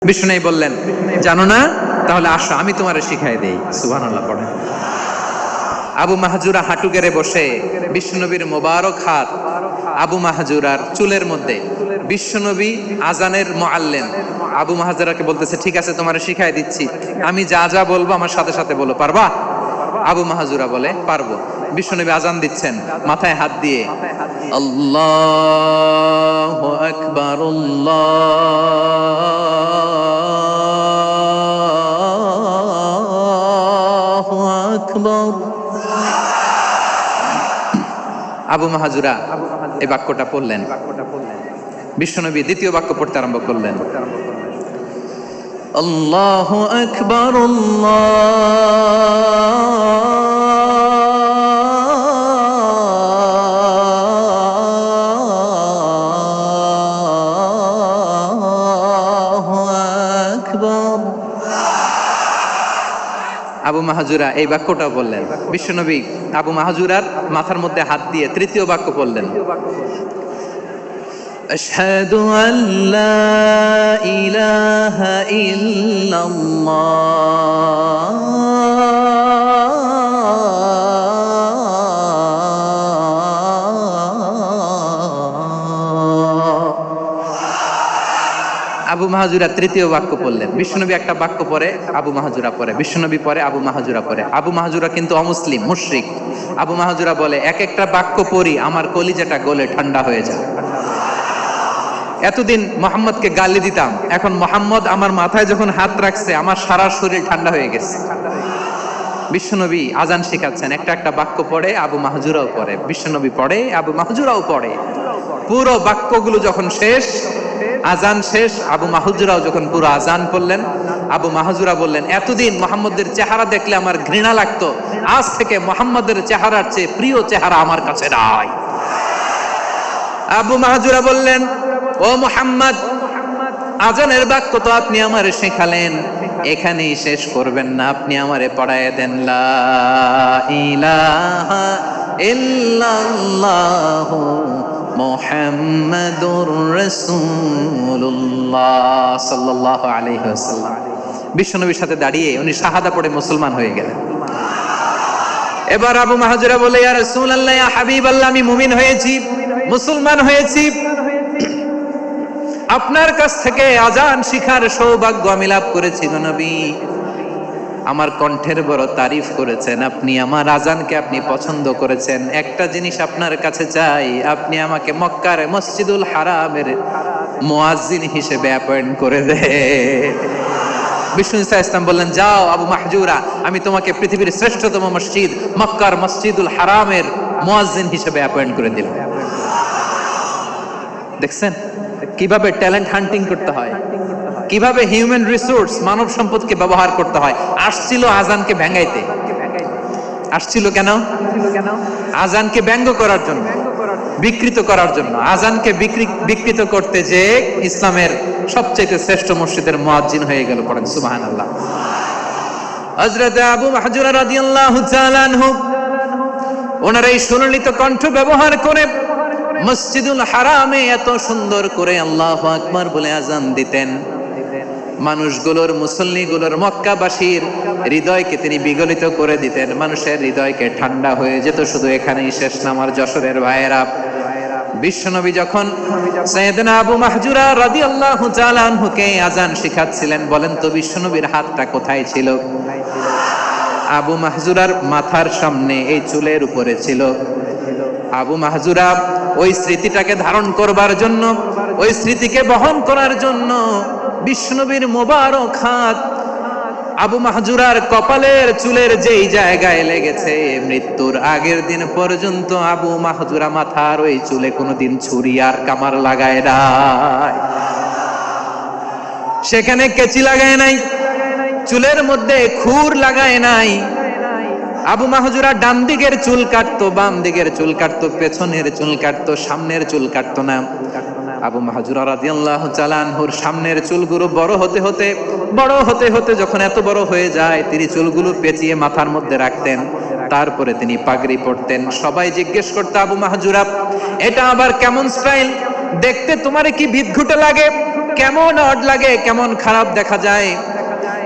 বিষ্ণু বললেন, জানো না? তাহলে আসো, আমি তোমারে শিখাই দেই। সুবহানাল্লাহ পড়েন। আবু মাহজুরা হাঁটু গেড়ে বসে বিশ্বনবীর মোবারক হাত আবু মাহজুরার চুলের মধ্যে। বিশ্বনবী আজানের মুআল্লিম আবু মাহজুরাকে বলতেছে, ঠিক আছে তোমারে শিখাই দিচ্ছি, আমি যা যা বলবো আমার সাথে সাথে বলো, পারবা? আবু মাহজুরা বলে, পারবো। বিশ্বনবী আজান দিচ্ছেন, মাথায় হাত দিয়ে আল্লাহু আকবার, আল্লাহু আকবার। আবু মাহজুরা এই বাক্যটা পড়লেন। বিশ্বনবী দ্বিতীয় বাক্য পড়তে আরম্ভ করলেন, আল্লাহু আকবার, আল্লাহু আকবার। আবু মাহজুরা এই বাক্যটাও বললেন। বিশ্বনবী আবু মাহজুরার মাথার মধ্যে হাত দিয়ে তৃতীয় বাক্য বললেন, আশহাদু আল্লা ইলাহা ইল্লাল্লাহ, আবু মাহজুরা তৃতীয় বাক্য পড়লেন। বিশ্বনবী একটা বাক্য পরে আবু মাহজুরা পরে, বিশ্বনবী পরে আবু মাহজুরা পরে। আবু মাহজুরা কিন্তু অমুসলিম, মুশরিক। আবু মাহজুরা বলে, এক একটা বাক্য পড়ি আমার কলিজাটা গলে ঠান্ডা হয়ে যায়। এতদিন মোহাম্মদকে গালি দিতাম, এখন মোহাম্মদ আমার মাথায় যখন হাত রাখছে আমার সারা শরীর ঠান্ডা হয়ে গেছে। বিশ্বনবী আজান শেখাচ্ছেন, একটা একটা বাক্য পড়ে আবু মাহজুরাও পড়ে, বিশ্বনবী পড়ে আবু মাহজুরাও পড়ে। পুরো বাক্যগুলো যখন শেষ, আজান শেষ, আবু মাহজুরাও যখন পুরো আজান পড়লেন, আবু মাহজুরা বললেন, এতদিন মোহাম্মদের চেহারা দেখলে আমার ঘৃণা লাগতো, আজ থেকে মোহাম্মদের চেহারার চেয়ে প্রিয় চেহারা আমার কাছে নাই। আবু মাহজুরা বললেন, ও মুহাম্মদ, আজানের বাক্য তো আপনি আমারে শেখালেন, এখানেই শেষ করবেন না, আপনি আমারে পড়ায় দেন, লা ইলাহা ইল্লাল্লাহু মুহাম্মাদুর রাসূলুল্লাহ সাল্লাল্লাহু আলাইহি ওয়াসাল্লাম। বিশ্বনবীর সাথে দাঁড়িয়ে উনি শাহাদা পড়ে মুসলমান হয়ে গেলেন। এবার আবু মাহজুরা বলে, ইয়া রাসূলুল্লাহ, ইয়া হাবিবাল্লাহ, আমি মুমিন হয়েছি, মুসলমান হয়েছি, আপনার কাছ থেকে আজান শিখার সৌভাগ্য আমি লাভ করেছি গো নবী। আমার কণ্ঠের বড় তারিফ করেছেন আপনি, আমার আজানকে আপনি পছন্দ করেছেন। একটা জিনিস আপনার কাছে চাই, আপনি আমাকে মক্কার মসজিদুল হারামের মুয়াজ্জিন হিসেবে অ্যাপয়েন্ট করে দেন। বিষ্ণু ইসলাম বললেন, যাও আবু মাহজুরা, আমি তোমাকে পৃথিবীর শ্রেষ্ঠতম মসজিদ মক্কার মসজিদুল হারামের মুয়াজ্জিন হিসেবে অ্যাপয়েন্ট করে দিলাম। দেখছেন কিভাবে ট্যালেন্ট হান্টিং করতে হয়, কিভাবে হিউম্যান রিসোর্স মানব সম্পদকে ব্যবহার করতে হয়। আসছিল আজানকে ভেঙাইতে, আসছিল কেন? আজানকে ব্যঙ্গ করার জন্য, বিকৃত করার জন্য। আজানকে বিকৃত করতে যে ইসলামের সবচেয়ে শ্রেষ্ঠ মসজিদের মুয়াজ্জিন হয়ে গেল। পড়েন সুবহানাল্লাহ। হযরত আবু মাহজুরা রাদিয়াল্লাহু তাআলা আনহু ওনার এই সুললিত কণ্ঠ ব্যবহার করে মসজিদুল হারামে এত সুন্দর করে আল্লাহু আকবার বলে আজান দিতেন। মানুষগুলোর, মুসল্লিগুলোর, মক্কাবাসীর হৃদয়কে তিনি বিগলিত করে দিতেন, মানুষের হৃদয়কে ঠান্ডা হয়ে যেত। শুধু এখানেই শেষ না আমার যশোরের ভাইয়েরা। বিশ্বনবী যখন সাইয়েদনা আবু মাহজুরা রাদিয়াল্লাহু তাআলা আনহুকে আজান শিখাচ্ছিলেন, বলেন তো বিশ্বনবীর হাতটা কোথায় ছিল? আবু মাহজুরার মাথার সামনে, এই চুলের উপরে ছিল। আবু মাহজুরা ওই স্মৃতিটাকে ধারণ করবার জন্য, ওই স্মৃতিকে বহন করার জন্য বিশ্বনবীর মোবারক হাত আবু মাহজুরার কপালের চুলের যেই জায়গায় লেগেছে, মৃত্যুর আগের দিন পর্যন্ত আবু মাহজুরা মাথার ওই চুলে কোনোদিন ছুরি আর কামার লাগায় নাই, সেখানে কেচি লাগায় নাই, চুলের মধ্যে খুর লাগায় নাই। আবু মাহজুরা ডান দিকের চুল কাটতো, বাম দিকের চুল কাটতো, পেছনের চুল কাটতো, সামনের চুল কাটতো না। আবু মাহজুরা রাদিয়াল্লাহু তাআলা আনহুর সামনের চুলগুলো বড় হতে হতে যখন এত বড় হয়ে যায়, তিনি চুলগুলো পেঁচিয়ে মাথার মধ্যে রাখতেন। তারপরে তিনি পাগড়ি পরতেন। সবাই জিজ্ঞেস করতো, আবু মাহজুরা এটা আবার কেমন স্টাইল, দেখতে তোমার কি বিদঘুটে লাগে? কেমন অড লাগে, কেমন খারাপ দেখা যায়।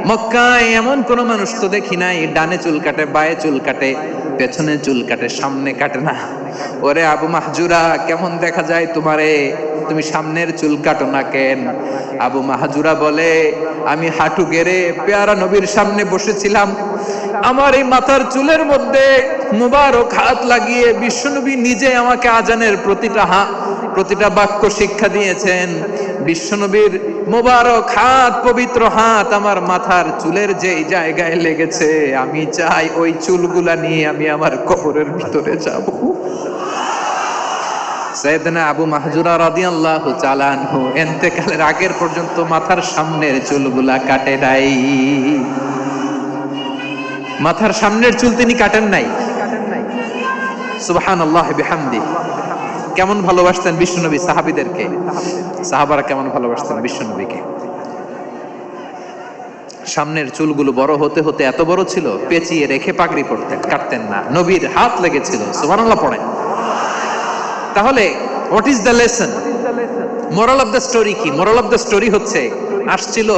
মক্কায় এমন কোন মানুষ তো দেখি নাই ডানে চুল কাটে, বায়ে চুল কাটে, পেছনে চুল কাটে, সামনে কাটে না। ওরে আবু মাহজুরা, কেমন দেখা যায় তোমারে, তুমি সামনের চুল কাটো না কেন? আবু মাহজুরা বলে, আমি হাঁটু গেড়ে পেয়ারা নবীর সামনে বসেছিলাম, আমার এই মাথার চুলের মধ্যে মুবারক হাত লাগিয়ে বিশ্বনবী নিজে আমাকে আজানের প্রতিটা বাক্য শিক্ষা দিয়েছেন। বিশ্বনবীর মুবারক হাত, পবিত্র হাত আমার মাথার চুলের যে জায়গায় লেগেছে, আমি চাই ওই চুলগুলা নিয়ে আমি আমার কবরের ভিতরে যাব। সাইয়েদনা আবু মাহজুরা রাদিয়াল্লাহু তাআলা আনহু ইন্তেকালের আগের পর্যন্ত মাথার সামনের চুলগুলা কাটে নাই। মাথার সামনের চুল তিনি কাটেন নাই। সুবহানাল্লাহি বিহামদি। কেমন ভালোবাসতেন বিশ্বনবী সাহাবীদেরকে, সাহাবারা কেমন ভালোবাসতেন বিশ্বনবীকে। সামনের চুলগুলো বড় হতে হতে এত বড় ছিল, পেঁচিয়ে রেখে পাগড়ি পরতেন, কাটতেন না। নবীর হাত লেগেছিল। সুবহানাল্লাহ পড়েন। তাহলে what is the lesson, moral of the story কি? মোরাল অফ দ্য স্টোরি হচ্ছে, আসছিল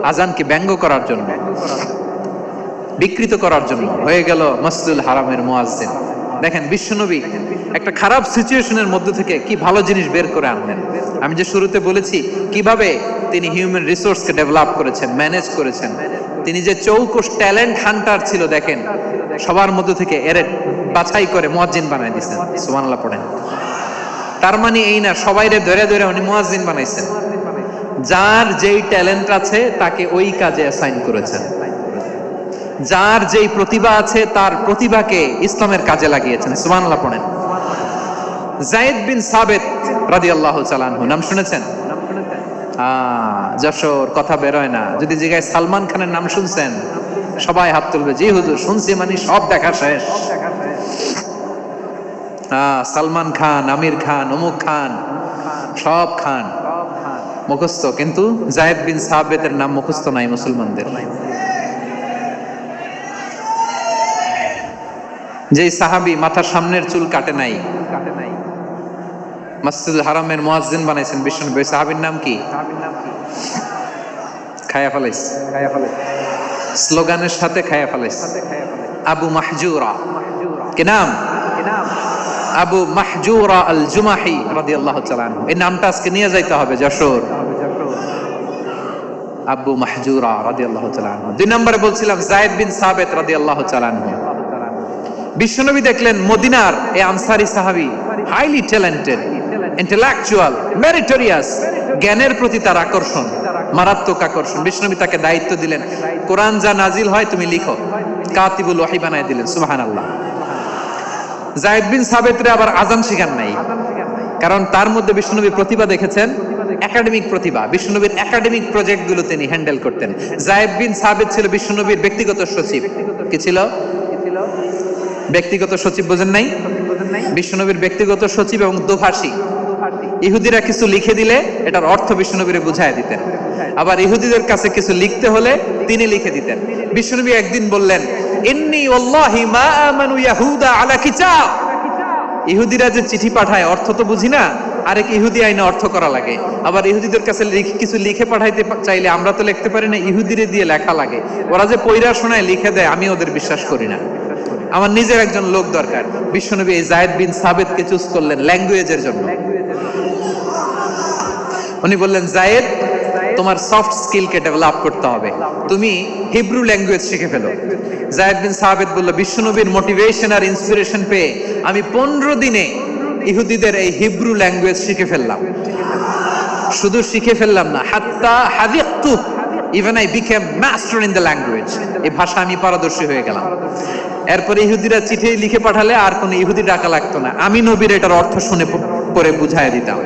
আজানকে ব্যঙ্গ করার জন্য, বিকৃত করার জন্য, হয়ে গেল মসজিদুল হারামের মুয়াজ্জিন। দেখেন বিশ্বনবী একটা খারাপ সিচুয়েশনের মধ্যে থেকে কি ভালো জিনিস বের করে আনলেন। আমি যে শুরুতে বলেছি কিভাবে তিনি হিউম্যান রিসোর্সকে ডেভেলপ করেছেন, ম্যানেজ করেছেন। তিনি যে চৌকস ট্যালেন্ট হান্টার ছিল, দেখেন সবার মধ্যে থেকে এর বাছাই করে মুয়াজ্জিন বানাই দিয়েছেন। সুবহানাল্লাহ পড়েন। তার মানে এই না সবাইরে ধরে ধরে উনি মুয়াজ্জিন বানাইছেন। যার যেই ট্যালেন্ট আছে তাকে ওই কাজে অ্যাসাইন করেছেন। যার যেই প্রতিভা আছে তার প্রতিভাকে ইসলামের কাজে লাগিয়েছেন। সুবহানাল্লাহ পড়েন। যায়েদ বিন সাবিত রাদিয়াল্লাহু তাআলা আনহু, নাম শুনেছেন? যশোর কথা বের হয় না। যদি জিজ্ঞাসা সালমান খানের নাম শুনছেন, সবাই হাত তুলবে, জি হুজুর শুনছি, মানে সব দেখা শেষ। সালমান খান, আমির খান, অমুক খান, সব খান মুখস্থ, কিন্তু যায়েদ বিন সাবিতের নাম মুখস্থ নাই মুসলমানদের। যেই সাহাবী মাথার সামনের চুল কাটে নাই, মসজিদুল হারামের মুয়াজ্জিন বানাইছেন বিশ্বনবী, সাহাবীর নাম কি? খায়া ফেলাইস, স্লোগানের সাথে খায়া ফেলাইস। আবু মাহজুরা। কি নাম? আবু মাহজুরা আল জুমাহি রাদিয়াল্লাহু তাআলা আনহু। এই নামটা আজকে নিয়ে যাইতে হবে যশোর। আবু মাহজুরা রাদিয়াল্লাহু তাআলা আনহু। দুই নম্বরে বলছিলাম যায়েদ বিন সাবিত রাদিয়াল্লাহু তাআলা আনহু। বিশ্বনবী দেখলেন মদিনার এই আনসারী সাহাবী হাইলি ট্যালেন্টেড, ইন্টেলেকচুয়াল, মেরিটোরিয়াস, জ্ঞানের প্রতি তার আকর্ষণ, মারাত্মক আকর্ষণ। বিশ্বনবী তাকে দায়িত্ব দিলেন, কোরআন যা নাজিল হয় তুমি লিখো, কাতিবুল ওহী বানায় দিলেন। সুবহানাল্লাহ। যায়েদ বিন সাবিতরে আবার আজান শিখান নাই, কারণ তার মধ্যে বিশ্বনবী প্রতিভা দেখেছেন, একাডেমিক প্রতিভা। বিশ্বনবীর একাডেমিক প্রজেক্ট গুলো তিনি হ্যান্ডেল করতেন। যায়েদ বিন সাবিত ছিল বিশ্বনবীর ব্যক্তিগত সচিব। কি ছিল? ব্যক্তিগত সচিব। বোঝেন নাই? বিশ্বনবীর ব্যক্তিগত সচিব এবং দোভাষী। ইহুদিরা কিছু লিখে দিলে এটার অর্থ বিশ্বনবীরে বুঝায় দিতেন, আবার ইহুদিদের কাছে কিছু লিখতে হলে তিনি লিখে দিতেন। বিশ্বনবী একদিন বললেন, ইন্নী ওয়াল্লাহি মা আমানু ইয়াহুদা আলা কিতাব। ইহুদিরা যে চিঠি পাঠায় অর্থ তো বুঝি না, আরেক ইহুদি আইনে অর্থ করা লাগে। আবার ইহুদিদের কাছে কিছু লিখে পাঠাইতে চাইলে আমরা তো লিখতে পারি না, ইহুদিরে দিয়ে লেখা লাগে। ওরা যে পয়রা শোনায় লিখে দেয়, আমি ওদের বিশ্বাস করি না। আমার নিজের একজন লোক দরকার। বিশ্বনবী এই যায়েদ বিন সাবিতকে চুজ করলেন ল্যাঙ্গুয়েজের জন্য। উনি বললেন, যায়েদ তোমার সফট স্কিলকে ডেভেলপ করতে হবে, তুমি হিব্রু ল্যাঙ্গুয়েজ শিখে ফেলো। যায়েদ বিন সাবিত বলল, বিশ্বনবীর মোটিভেশন আর ইন্সপিরেশন পেয়ে আমি 15 দিনে ইহুদিদের এই হিব্রু ল্যাঙ্গুয়েজ শিখে ফেললাম। শুধু শিখে ফেললাম না, হাত্তা হাদিকতু, even I became master in the language. এই ভাষা আমি পারদর্শী হয়ে গেলাম। এরপরে ইহুদিরা চিঠি লিখে পাঠালে আর কোনো ইহুদি ডাকা লাগতো না, আমি নবীর এটার অর্থ শুনে পরে বুঝায় দিতাম।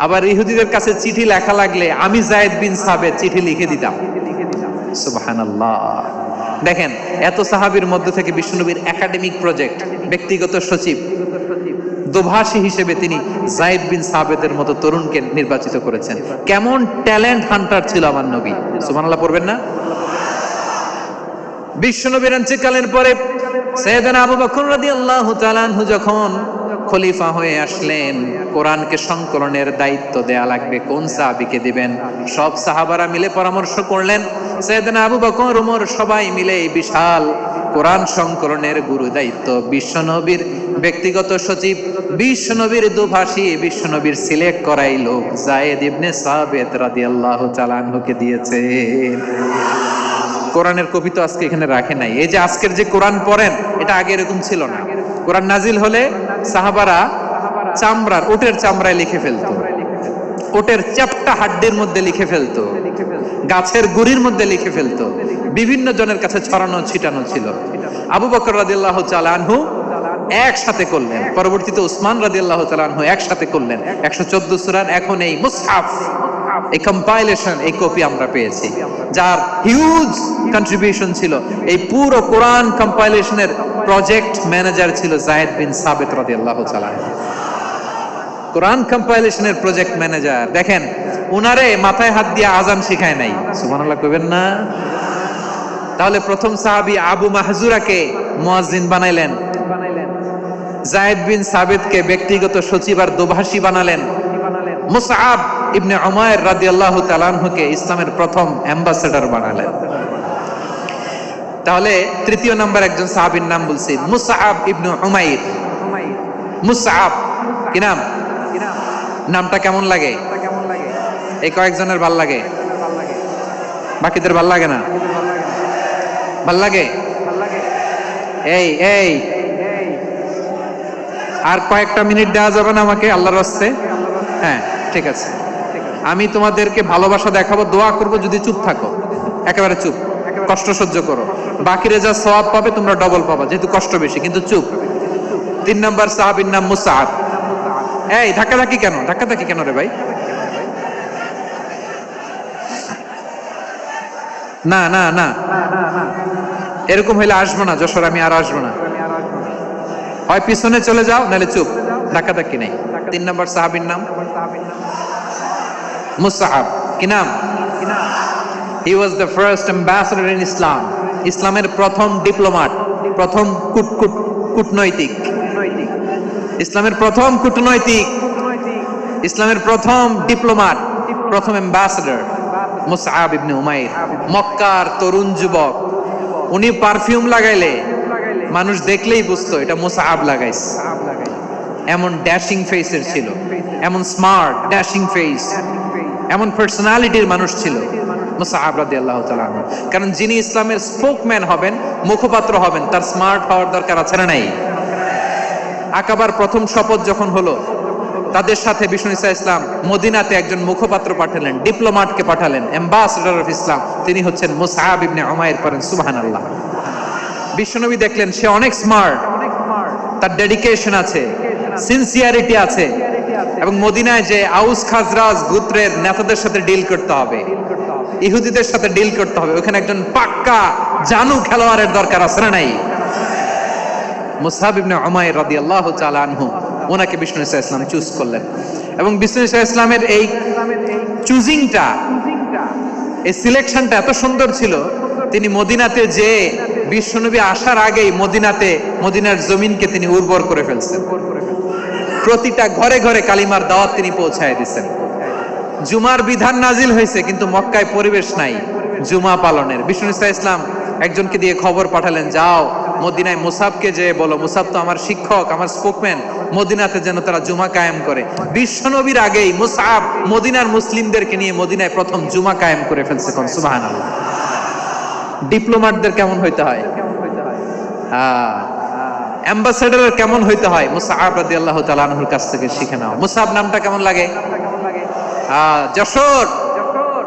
আবার ইহুদিদের কাছে চিঠি লেখা লাগলে আমি যায়েদ বিন সাবিত চিঠি লিখে দিতাম। সুবহানাল্লাহ। দেখেন, এত সাহাবীর মধ্যে থেকে বিশ্বনবীর একাডেমিক প্রজেক্ট, ব্যক্তিগত সচিব, দোভাষী হিসেবে তিনি যায়েদ বিন সাবিতের মতো তরুণকে নির্বাচিত করেছেন। কেমন ট্যালেন্ট হান্টার ছিল আমার নবী। সুবহানাল্লাহ পড়বেন না? বিশ্বনবীর ইন্তেকালের পরে সাইয়েদনা আবু বকর রাদিয়াল্লাহু তাআলা আনহু যখন খলিফা হয়ে আসলেন, কোরআনকে সংকলনের দায়িত্ব দেয়া লাগবে, কোন সাহাবীকে দিবেন? সব সাহাবারা মিলে পরামর্শ করলেন। সাইয়েদনা আবু বকর, ওমর সবাই মিলে এই বিশাল কোরআন সংকলনের গুরু দায়িত্ব বিশ্বনবীর ব্যক্তিগত সচিব, বিশ্বনবীর দুভাষী, বিশ্বনবীর সিলেক্ট করাই লোক যায়েদ ইবনে সাবিত রাদিয়াল্লাহু তাআলা আনহুকে দিয়েছে। কোরআনের কপি তো আজকে এখানে রাখে নাই। এই যে আজকের যে কোরআন পড়েন, এটা আগে এরকম ছিল না। কোরআন নাজিল হলে সাহাবারা চামড়ার, উটের চামড়ায় লিখে ফেলতো, উটের চ্যাপ্টা হাড্ডির মধ্যে লিখে ফেলতো, গাছের গুড়ির মধ্যে লিখে ফেলতো, বিভিন্ন জনের কাছে ছড়ানো ছিটানো ছিল। আবু বকর রাদিয়াল্লাহু তাআলা আনহু একসাথে করলেন, পরবর্তীতে উসমান রাদিয়াল্লাহু তাআলা আনহু একসাথে করলেন 114 সূরার। এখন এই মুসহাফ, এই কম্পাইলেশন, এই কপি আমরা পেয়েছি, যার হিউজ কন্ট্রিবিউশন ছিল। এই পুরো কোরআন কম্পাইলেশনের প্রজেক্ট ম্যানেজার ছিল যায়েদ বিন সাবিত রাদিয়াল্লাহু তাআলা। কোরআন কম্পাইলেশনের প্রজেক্ট ম্যানেজার, দেখেন উনারে মাথায় হাত দিয়ে আজান শিখায় নাই, সুবহানাল্লাহ কইবেন না? তাহলে প্রথম সাহাবী আবু মাহজুরাকে মুয়াজ্জিন বানাইলেন, যায়েদ বিন সাবিতকে ব্যক্তিগত সচিব আর দোভাষী বানালেন, মুসআব ইবনে উমাইর রাদিয়াল্লাহু তাআলা আনহুকে ইসলামের প্রথম অ্যাম্বাসেডর বানালেন। তাহলে তৃতীয় নাম্বার একজন সাহাবীর নাম বলছি, মুসআব ইবনে উমাইর। মুসআব কি নাম? নামটা কেমন লাগে? এই কয়েকজনের ভাল লাগে, বাকিদের ভাল লাগে না? ভাল লাগে? এই এই আর কয়েকটা মিনিট দেওয়া যাবে না আমাকে আল্লাহর রাস্তে? হ্যাঁ ঠিক আছে, আমি তোমাদেরকে ভালোবাসা দেখাবো, দোয়া করব যদি চুপ থাকো, একেবারে চুপ, কষ্ট সহ্য করো। বাকিরা যা সওয়াব পাবে তোমরা ডবল পাবা, যেহেতু কষ্ট বেশি, কিন্তু চুপ। 3 নাম্বার সাহাবীর নাম মুসআব। এই ধাক্কাধাক্কি কেন? ধাক্কাধাক্কি কেন রে ভাই? না না না, এরকম হইলে আসবো না যশোর, আমি আর আসবো না। হয় পিছনে চলে যাও, নাহলে চুপ, ধাক্কাধাক্কি নেই। 3 নাম্বার সাহাবীর নাম মুসআব। কি নাম? He was the first ambassador in Islam. ইসলামের প্রথম ডিপ্লোম্যাট, প্রথম কূটনৈতিক, ইসলামের প্রথম কূটনৈতিক, ইসলামের প্রথম ডিপ্লোম্যাট, প্রথম অ্যাম্বাসেডর মুসআব ইবনে উমাইর। মক্কার তরুণ যুবক, উনি পারফিউম লাগাইলে মানুষ দেখলেই বুঝতো এটা মুসআব লাগাইছে। এমন ড্যাশিং ফেসের ছিল, এমন স্মার্ট ড্যাশিং ফেস, এমন পার্সোনালিটির মানুষ ছিল মুসআব রাদিয়াল্লাহু তাআলা আনহু। কারণ যিনি ইসলামের স্পোকম্যান হবেন, মুখপাত্র হবেন, তার স্মার্ট হওয়ার দরকার আছে না নাই? আকাবার প্রথম শপথ যখন হলো, তাদের সাথে বিষ্ণু ঈসা ইসলাম মদিনাতে একজন মুখপাত্র পাঠালেন, ডিপ্লোম্যাটকে পাঠালেন, অ্যাম্বাসেডর অফ ইসলাম, তিনি হচ্ছেন মুসআব ইবনে উমাইর। পড়েন সুবহানাল্লাহ। বিশ্বনবী দেখলেন সে অনেক স্মার্ট, তার ডেডিকেশন আছে, সিনসিয়ারিটি আছে, এবং মদিনায় যে আউস খাজরাজ গোত্রের নেতাদের সাথে ডিল করতে হবে, ইহুদিদের সাথে ডিল করতে হবে, ওখানে একজন পাক্কা জানু খেলোয়াড়ের দরকার আছে না নাই? মুসআব ইবনে উমাইর রাদিয়াল্লাহু তাআলা আনহু, ওনাকে বিষ্ণু ঈসা ইসলাম চুজ করলেন। এবং বিষ্ণু ঈসা ইসলামের এই চুজিংটা, এই সিলেকশনটা এত সুন্দর ছিল, তিনি মদিনাতে যে বিশ্বনবী আসার আগেই মদিনার জমিনকে তিনি উর্বর করে ফেলছেন। প্রতিটা ঘরে ঘরে কালিমার দাওয়াত তিনি পৌঁছায় দিচ্ছেন। জুমার বিধান নাজিল হয়েছে, কিন্তু মক্কায় পরিবেশ নাই জুমা পালনের। বিষ্ণু ঈসা ইসলাম একজনকে দিয়ে খবর পাঠালেন, যাও মদিনায় মুসাবকে যে বলো, মুসাব তো আমার শিক্ষক, আমার স্পোকম্যান, মদিনাতে যেন তারা জুমা কায়েম করে। বিশ্বনবীর আগেই মুসআব মদিনার মুসলিমদেরকে নিয়ে মদিনায় প্রথম জুমা কায়েম করে ফেলছে। কোন সুবহানাল্লাহ। ডিপ্লোম্যাটদের কেমন হইতে হয়, অ্যাম্বাসেডরের কেমন হইতে হয়, মুসআব রাদিয়াল্লাহু তাআলা আনহুর কাছ থেকে শিখে নাও। মুসআব নামটা কেমন লাগে? যশোর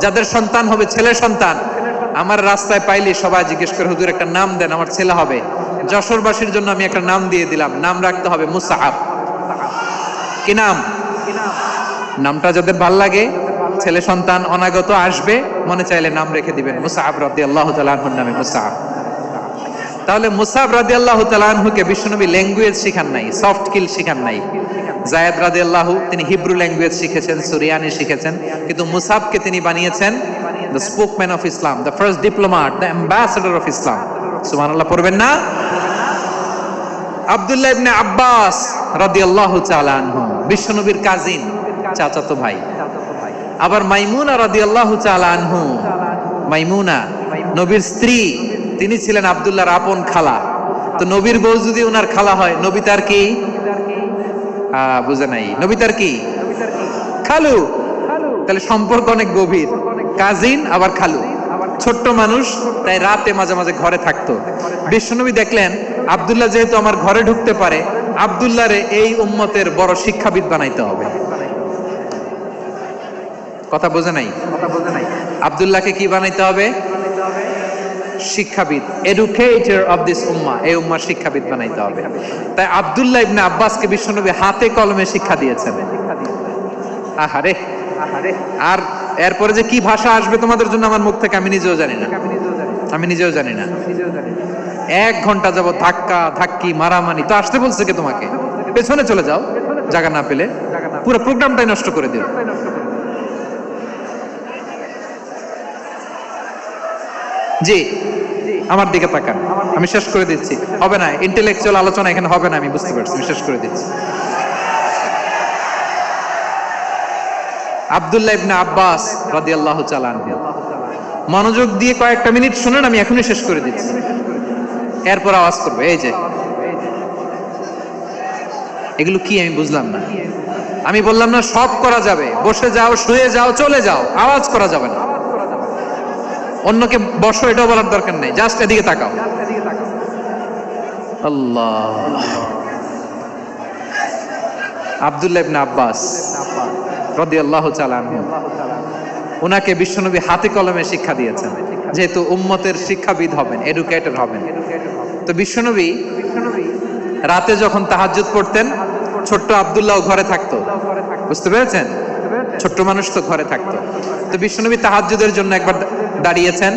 যাদের সন্তান হবে, ছেলে সন্তান, আমার রাস্তায় পাইলে সবাই জিজ্ঞেস করে, হুজুর একটা নাম দেন, আমার ছেলে হবে। যশোরবাসীর জন্য আমি একটা নাম দিয়ে দিলাম, নাম রাখতে হবে মুসআব। কি নাম? নামটা যাদের ভাল লাগে, ছেলে সন্তান অনাগত আসবে, মনে চাইলে নাম রেখে দিবেন মুসআব রাদিয়াল্লাহু তাআলা আনহুর নামে মুসআব। তাহলে মুসআব রাদিয়াল্লাহু তাআলা আনহুকে বিশ্বনবী ল্যাঙ্গুয়েজ শিখান নাই, সফট স্কিল শিখান নাই। যায়েদ রাদিয়াল্লাহু তিনি হিব্রু ল্যাঙ্গুয়েজ শিখেছেন, সুরিয়ানি শিখেছেন, কিন্তু মুসআবকে তিনি বানিয়েছেন the spokesman of Islam, the first diplomat, the ambassador of Islam. সুবহানাল্লাহ পড়বেন না? আব্দুল্লাহ ইবনে আব্বাস রাদিয়াল্লাহু তাআলা আনহু, বিশ্বনবীর কাজিন, চাচাতো ভাই। আবার মাইমুনা রাদিয়াল্লাহু তাআলা আনহু, মাইমুনা নবীর স্ত্রী, তিনি ছিলেন আব্দুল্লাহর আপন খালা। তো নবীর বউ যদি ওনার খালা হয়, নবী তার কি? বুঝে নাই, নবী তার কি? খালু। তাহলে সম্পর্ক অনেক গভীর, কাজিন আবার খালু। ছোট্ট মানুষ, তাই রাতে মাঝে মাঝে ঘরে থাকতো। বিশ্বনবী দেখলেন আব্দুল্লাহ যেহেতু আমার ঘরে ঢুকতে পারে, আব্দুল্লাহরে এই উম্মতের বড় শিক্ষাবিদ বানাইতে হবে। কথা বোঝে নাই? আব্দুল্লাহকে কি বানাইতে হবে? শিক্ষাবিদ, এডুকেটর অফ দিস উম্মাহ, এই উম্মার শিক্ষাবিদ বানাইতে হবে। তাই আব্দুল্লাহ ইবনে আব্বাসকে বিশ্বনবী হাতে কলমে শিক্ষা দিয়েছেন। আহারে, আর এরপরে যে কি ভাষা আসবে তোমাদের জন্য আমার মুখ থেকে আমি নিজেও জানি না। 1 ঘন্টা যাবত ধাক্কা ধাক্কি মারামারি। তো আসতে বলছে কে তোমাকে? পেছনে চলে যাও, জায়গা না পেলে। পুরো প্রোগ্রামটাই নষ্ট করে দিল। জি, আমার দিকে তাকান, আমি শেষ করে দিচ্ছি। হবে না, ইন্টেলেকচুয়াল আলোচনা এখানে হবে না, আমি বুঝতে পারছি, আমি শেষ করে দিচ্ছি। আব্দুল্লাহ ইবনে আব্বাস রাদিয়াল্লাহু তাআলা আনহু, মনোযোগ দিয়ে কয়েকটা মিনিট শুনেন, আমি এখনই শেষ করে দিচ্ছি। এরপর আওয়াজ করবে, এই যে এগুলো কি আমি বুঝলাম না। আমি বললাম না সব করা যাবে, বসে যাও, শুয়ে যাও, চলে যাও, আওয়াজ করা যাবে না। অন্যকে বসো এটাও বলার দরকার নেই, জাস্ট এদিকে তাকাও। আল্লাহ। আব্দুল্লাহ ইবনে আব্বাস রাদিয়াল্লাহু তাআলা আনহু, ওনাকে বিশ্বনবী হাতে কলমে শিক্ষা দিয়েছেন, যেহেতু উম্মতের শিক্ষাবিদ হবেন, এডুকেটর হবেন। তো বিশ্বনবী রাতে যখন তাহাজ্জুদ পড়তেন, ছোট্ট আব্দুল্লাহ ঘরে থাকতো। বুঝতে পেরেছেন? ছোট্ট মানুষ তো ঘরে থাকতো। তো বিশ্বনবী তাহাজ্জুদের জন্য একবার দাঁড়িয়েছেন,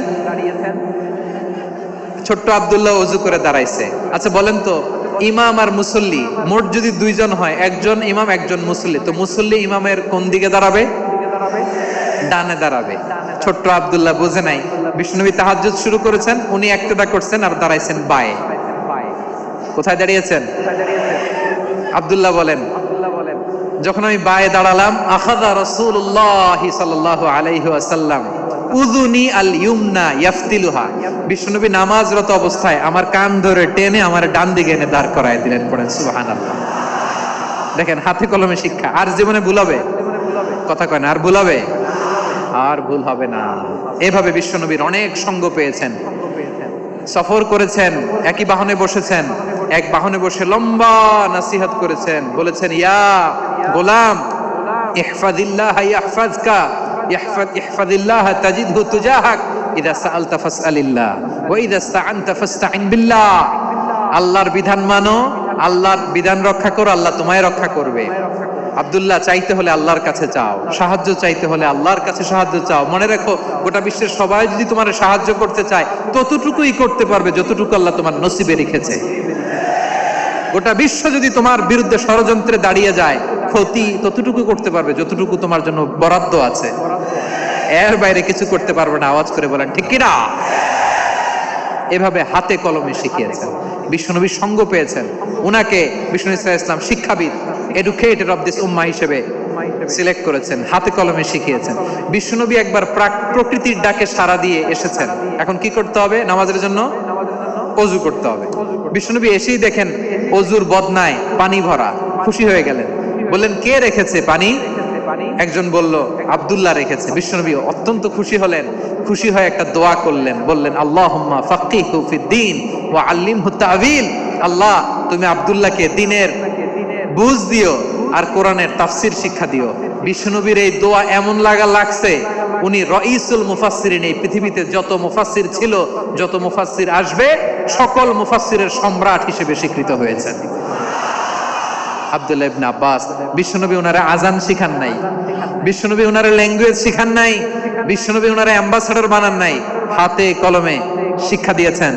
ছোট্ট আব্দুল্লাহ ওযু করে দাঁড়াইছে। আচ্ছা বলেন তো, ইমাম আর মুসল্লি মোট যদি 2 জন হয়, একজন ইমাম একজন মুসল্লি, তো মুসল্লি ইমামের কোন দিকে দাঁড়াবে? ডানে দাঁড়াবে। ছোট্ট আব্দুল্লাহ বুঝে নাই, বিশ্বনবী তাহাজ্জুদ শুরু করেছেন, উনি ইক্তেদা করছেন আর দাঁড়াইছেন বায়ে। কোথায় দাঁড়িয়েছেন? আব্দুল্লাহ বলেন, যখন আমি বায়ে দাঁড়ালাম, আখাযা রাসূলুল্লাহ সাল্লাল্লাহু আলাইহি ওয়াসাল্লাম উযুনি আল ইউমনা ইয়াফতিলুহা, বিশ্বনবী নামাজরত অবস্থায় আমার কান ধরে টেনে আমার ডান দিকে এনে দাঁড় করায় দিলেন। পড়েন সুবহানাল্লাহ। দেখেন, হাতে কলমে শিক্ষা। আর জীবনে ভুল হবে? কথা কয় না, আর ভুল হবে? আর ভুল হবে না। এভাবে বিশ্বনবীর অনেক সঙ্গ পেয়েছেন, সফর করেছেন, একই বাহনে বসেছেন, এক বাহনে বসে লম্বা নাসিহত করেছেন, বলেছেন, ইয়া গোলাম ইহফাজিল্লাহ ইয়াহফাজকা, ইহফাজিল্লাহ তাজিদহু তুজাহাক, ইযা সাআলতা ফাসআলিল্লাহ ওয়া ইযা ইসতাআনতা ফাসতাইন বিল্লাহ। আল্লাহর বিধান মানো, আল্লাহর বিধান রক্ষা করো, আল্লাহ তোমায় রক্ষা করবে। আব্দুল্লাহ, চাইতে হলে আল্লাহর কাছে চাও, সাহায্য চাইতে হলে আল্লাহর কাছে সাহায্য চাও। মনে রাখো, গোটা বিশ্বের সবাই যদি তোমার সাহায্য করতে চায়, ততটুকুই করতে পারবে যতটুকু আল্লাহ তোমার নসিবে রেখেছে। গোটা বিশ্ব যদি তোমার বিরুদ্ধে ষড়যন্ত্রে দাঁড়িয়ে যায়, ক্ষতি ততটুকু করতে পারবে যতটুকু তোমার জন্য বরাদ্দ আছে, এর বাইরে কিছু করতে পারবে না। আওয়াজ করে বলেন ঠিক কিনা? এভাবে হাতে কলমে শিখিয়েছেন, বিশ্বনবীর সঙ্গ পেয়েছেন। উনাকে বিষ্ণু ইসলাম শিক্ষাবিদ, এডুকেটর অফ দিস উম্মাহ হিসেবে সিলেক্ট করেছেন, হাতে কলমে শিখিয়েছেন। বিশ্বনবী একবার প্রকৃতির ডাকে সাড়া দিয়ে এসেছেন। এখন কি করতে হবে? নামাজের জন্য ওযু করতে হবে। বিশ্বনবী এসেই দেখেন ওযুর বদনায় পানি ভরা, খুশি হয়ে গেলেন, বললেন, কে রেখেছে পানি? একজন বলল, আব্দুল্লাহ রেখেছে। বিশ্বনবী অত্যন্ত খুশি হলেন, খুশি হয়ে একটা দোয়া করলেন, বললেন, আল্লাহুম্মা ফাক্কিহু ফিদ্দীন ওয়া আল্লিমহু তা'ওয়ীল। আল্লাহ, তুমি আব্দুল্লাহকে দ্বীনের বুঝ দিও আর কোরআনের তাফসীর শিক্ষা দিও। বিশ্বনবীর এই দোয়া এমন লাগছে, উনি রাইসুল মুফাসসিরিন, এই পৃথিবীতে যত মুফাসসির ছিল, যত মুফাসসির আসবে, সকল মুফাসসিরের সম্রাট হিসেবে স্বীকৃত হয়েছেন আব্দুল্লাহ ইবনে আব্বাস। বিশ্বনবী ওনারে আজান শিখান নাই, বিশ্বনবী ওনারে ল্যাঙ্গুয়েজ শিখান নাই, বিশ্বনবী ওনারে অ্যাম্বাসেডর বানান নাই, হাতে কলমে শিক্ষা দিয়েছেন।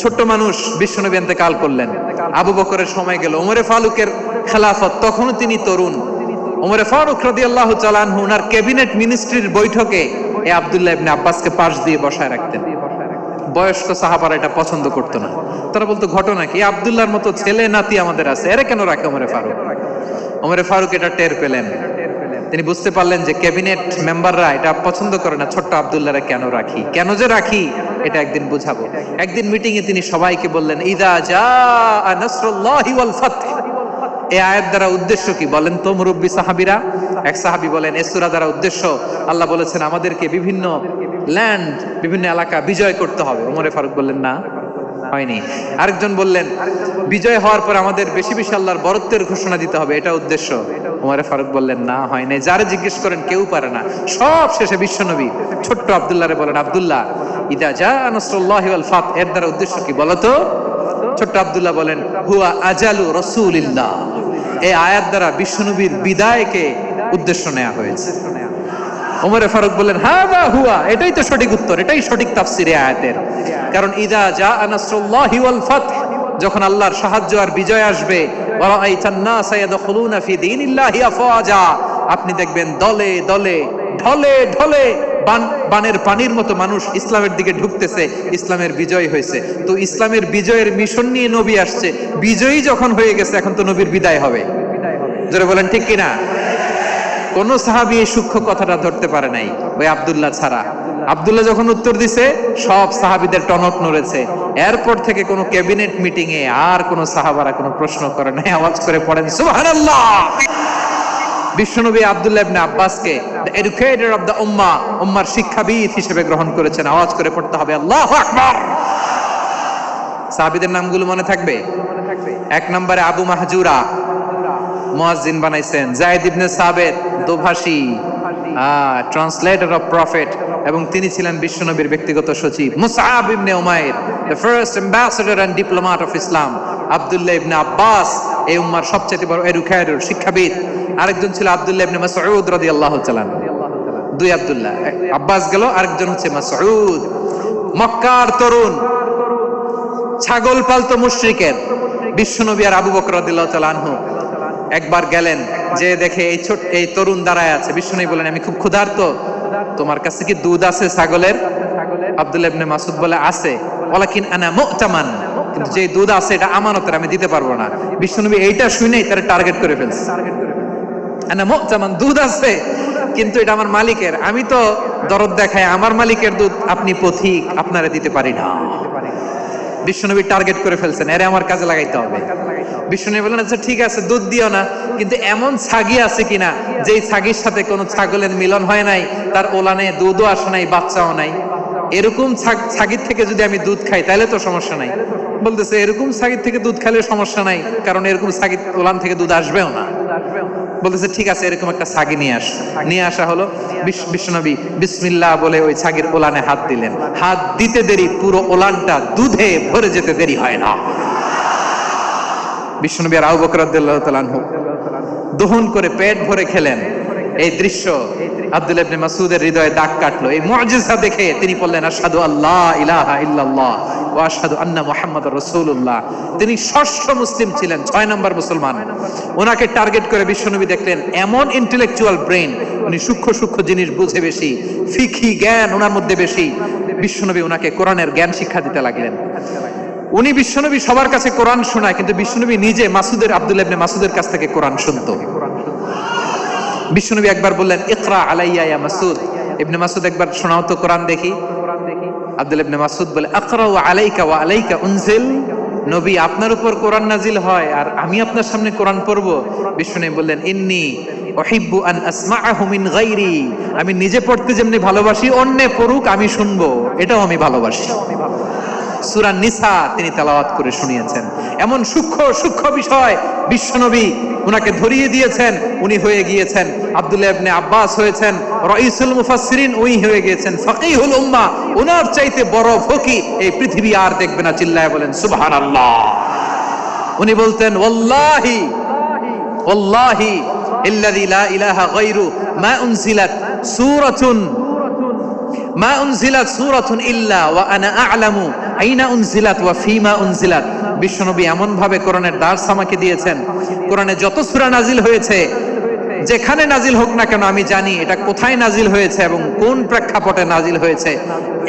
ছোট্ট মানুষ, বিশ্বনবী ইন্তেকাল করলেন, আবু বকরের সময় গেল, ওমরে ফারুকের খেলাফত, তখনও তিনি তরুণ। ওমরে ফারুক রাদিয়াল্লাহু তাআলা আনহু ওনার ক্যাবিনেট মিনিস্ট্রির বৈঠকে এই আব্দুল্লাহ ইবনে আব্বাসকে পাশ দিয়ে বসায় রাখতেন। বয়স্ক সাহাবারা এটা পছন্দ করতো না। তারা বলতো ঘটনা কি, আব্দুল্লাহর মতো ছেলে নাতি আমাদের আছে, এরা কেন রাখে ওমরে ফারুক? ওমরে ফারুক এটা টের পেলেন, তিনি বুঝতে পারলেন যে ক্যাবিনেট মেম্বাররা এটা পছন্দ করে না, ছোট্ট আব্দুল্লাহরা কেন রাখি, কেন যে রাখি এটা একদিন বুঝাবো। একদিন মিটিং এ তিনি সবাইকে বললেন, ইদা জাআ নাসরুল্লাহি ওয়াল ফাতহ। এই আয়াত দ্বারা উদ্দেশ্য কি বলেন তো মুরব্বী সাহাবীরা? এক সাহাবী বলেন, এই সূরা দ্বারা উদ্দেশ্য, আল্লাহ বলেছেন আমাদেরকে বিভিন্ন ল্যান্ড, বিভিন্ন এলাকা বিজয় করতে হবে। ওমরে ফারুক বললেন না, হয়নি। আরেকজন বললেন, বিজয় হওয়ার পর আমাদের বেশি বেশি আল্লাহর বরত্বের ঘোষণা দিতে হবে, এটা উদ্দেশ্য। ওমরে ফারুক বললেন না, হয় নাই। যারা জিজ্ঞেস করেন কেউ পারে না। সব শেষে বিশ্বনবী ছোট্ট আব্দুল্লাহরে বলেন, আব্দুল্লাহ, ইদা জাআ নাসরুল্লাহি ওয়াল ফাতহ এর দ্বারা উদ্দেশ্য কি বলো তো? ছোট্ট আব্দুল্লাহ বলেন, হুয়া আজালু রাসূলিল্লাহ। এই আয়াত দ্বারা বিশ্বনবীর বিদায়কে উদ্দেশ্য নেওয়া হয়েছে। ওমরে ফারুক বললেন, হাযা হুয়া, এটাই তো সঠিক উত্তর, এটাই সঠিক তাফসীর এই আয়াতের। কারণ ইদা জাআ নাসরুল্লাহি ওয়াল ফাতহ, যখন আল্লাহর সাহায্য আর বিজয় আসবে, ওয়া রাআইতান নাসা ইয়াদখুলুনা ফি দীনিল্লাহি আফওয়াজা, আপনি দেখবেন দলে দলে ঢলে ঢলে বানের পানির মতো মানুষ ইসলামের দিকে ঢুকতেছে, ইসলামের বিজয় হয়েছে। তো ইসলামের বিজয়ের মিশন নিয়ে নবী আসছে, বিজয়ী যখন হয়ে গেছে এখন তো নবীর বিদায় হবে। জোরে বলেন ঠিক কিনা? কোন সাহাবী এই সূক্ষ্ম কথাটা ধরতে পারে নাই, ওই আব্দুল্লাহ ছাড়া। আব্দুল্লাহ যখন উত্তর দিছে, সব সাহাবীদের টনক নড়েছে। এরপর থেকে কোন ক্যাবিনেট মিটিং এ আর কোন সাহাবারা কোনো প্রশ্ন করে নাই, আওয়াজ করে পড়েন সুবহানাল্লাহ। বিশ্বনবী আব্দুল্লাহ ইবনে আব্বাসকে দ্য এডুকেটর অফ দ্য উম্মাহ, উম্মার শিক্ষাবিদ হিসেবে গ্রহণ করেছেন। আওয়াজ করে পড়তে হবে আল্লাহু আকবার। সাহাবীদের নামগুলো মনে থাকবে? এক নম্বরে আবু মাহজুরা, মুয়াজ্জিন বানাইছেন। যায়েদ ইবনে সাবিত, দোভাষী, ট্রান্সলেটর অফ প্রফেট, এবং তিনি ছিলেন বিশ্বনবীর ব্যক্তিগত সচিব। মুসআব ইবনে উমাইর, the first ambassador and diplomat of ইসলাম। আব্দুল্লাহ ইবনে আব্বাস, এই উম্মার সবচেয়ে বড় এডুকেটর, শিক্ষাবিদ। আরেকজন ছিল আব্দুল্লাহ ইবনে মাসউদ রাদিয়াল্লাহু তাআলা। দুই আব্দুল্লাহ, আব্বাস গেল, আরেকজন হচ্ছে মাসউদ। মক্কার তরুণ, ছাগল পালতো মুশরিকের। বিশ্বনবী আর আবু বকর রাদিয়াল্লাহু তাআলা আনহু একবার গেলেন, যে দেখে এই তরুণ দাঁড়ায় আছে। বিশ্বনবী বলেন, আমি খুব ক্ষুধার্ত, তোমার কাছে কি দুধ আছে ছাগলের? আব্দুল্লাহ ইবনে মাসউদ বলে, আছে। ওয়ালাকিন আনা মুতামান, কিন্তু যে দুধ আছে এটা আমানতের, আমি দিতে পারবো না। বিশ্বনবী এইটা শুনেই তার টার্গেট করে ফেলছে। আনা মুতামান, দুধ আছে কিন্তু এটা আমার মালিকের, আমি তো দরদ দেখাই আমার মালিকের দুধ, আপনি পথিক, আপনারে দিতে পারি না। বিশ্বনবী টার্গেট করে ফেলছেন, এরে আমার কাজে লাগাইতে হবে। বিশ্বনবী বললেন, আচ্ছা ঠিক আছে, দুধ দিও না, কিন্তু এমন ছাগি আছে কিনা যেই ছাগির সাথে কোনো ছাগলের মিলন হয় নাই, তার ওলানে দুধও আসে নাই, বাচ্চাও নাই, এরকম ছাগির থেকে যদি আমি দুধ খাই তাহলে তো সমস্যা নাই। বলতেছে, এরকম ছাগির থেকে দুধ খাইলে সমস্যা নাই, কারণ এরকম ছাগির ওলান থেকে দুধ আসবেও না। বলতেছে, ঠিক আছে, এরকম একটা ছাগি নিয়ে আসা হলো। বিশ্বনবী বিসমিল্লাহ বলে ওই ছাগির ওলানে হাত দিলেন। হাত দিতে দেরি, পুরো ওলানটা দুধে ভরে যেতে দেরি হয় না। বিশ্বনবী আর আবু বকর রাদিয়াল্লাহু তাআলা আনহু দহন করে পেট ভরে খেলেন। এই দৃশ্য আব্দুল্লাহ ইবনে মাসউদের হৃদয়ে দাগ কাটলো। এই মুআজিজা দেখে তিনি বললেন, আশহাদু আল্লা ইলাহা ইল্লাল্লাহ ওয়া আশহাদু আন্না মুহাম্মাদুর রাসূলুল্লাহ। তিনি ষষ্ঠ মুসলিম ছিলেন, 6 নম্বর মুসলমান। ওনাকে টার্গেট করে বিশ্বনবী দেখলেন এমন ইন্টেলেকচুয়াল ব্রেন, উনি সূক্ষ্ম সূক্ষ্ম জিনিস বুঝে বেশি, ফিকহি জ্ঞান ওনার মধ্যে বেশি। বিশ্বনবী ওনাকে কোরআনের জ্ঞান শিক্ষা দিতে লাগলেন। উনি বিশ্বনবী সবার কাছে কোরআন শোনায়, কিন্তু বিশ্বনবী নিজে আব্দুল্লাহ ইবনে মাসউদের কাছ থেকে কোরআন শুনতো। বিশ্বনবী একবার বললেন, ইকরা আলাইয়া ইয়া মাসউদ। ইবনে মাসউদ, একবার শোনাও তো কোরআন দেখি। আব্দুল্লাহ ইবনে মাসউদ বলে, আকরাউ আলাইকা ওয়া আলাইকা উনজিল। নবী, আপনার উপর কোরআন নাজিল হয় আর আমি আপনার সামনে কোরআন পড়বো? বিশ্বনবী বললেন, ইন্নী উহিব্বু আন আসমাআহু মিন গায়রি। আমি নিজে পড়তে যেমনি ভালোবাসি, অন্যে পড়ুক আমি শুনবো, এটাও আমি ভালোবাসি। সূরা নিসা তিনি তেলাওয়াত করে শুনিয়েছেন। এমন সূক্ষ্ম সূক্ষ্ম বিষয় বিশ্বনবী উনাকে ধরিয়ে দিয়েছেন। উনি হয়ে গিয়েছেন, আব্দুল্লাহ ইবনে আব্বাস হয়েছেন রাইসুল মুফাসসিরিন, উনি হয়ে গিয়েছেন ফাকিহুল উম্মাহ। উনার চাইতে বড় ফকি এই পৃথিবী আর দেখবে না। চিল্লায় বলেন সুবহানাল্লাহ। উনি বলতেন, ওয়াল্লাহি ওয়াল্লাহি ইল্লাযী লা ইলাহা গায়রু মা উনজিলাত সূরাতুন ইল্লা ওয়া আনা আ'লামু আইনা উনজিলাত ওয়া ফীমা উনজিলাত। বিশ্বনবী এমন ভাবে কোরআনের দার্স আমাকে দিয়েছেন, কোরআনে যত সূরা নাজিল হয়েছে, যেখানে নাজিল হোক না কেন আমি জানি এটা কোথায় নাজিল হয়েছে এবং কোন প্রেক্ষাপটে নাজিল হয়েছে।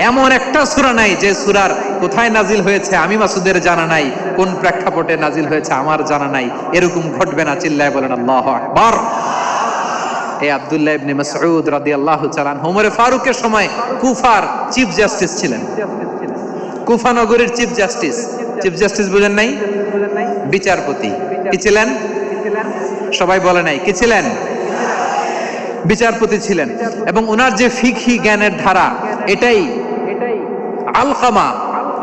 এমন একটা সূরা নাই যে সূরার কোথায় নাজিল হয়েছে আমি মাসুদের জানা নাই, কোন প্রেক্ষাপটে নাজিল হয়েছে আমার জানা নাই, এরকম ঘটবে না। চিল্লায় বলেন আল্লাহু আকবার। এই আব্দুল্লাহ ইবনে মাসউদ রাদিয়াল্লাহু তাআলা ওমর ফারুকের সময় কুফার চিফ জাস্টিস ছিলেন। কুফা নগরীর চিফ জাস্টিস। চিফ জাস্টিস বুঝেন নাই? বিচারপতি। কি ছিলেন? সবাই বলে নাই কি ছিলেন? বিচারপতি ছিলেন। এবং ওনার যে ফিকহি জ্ঞানের ধারা, এটাই আলকামা,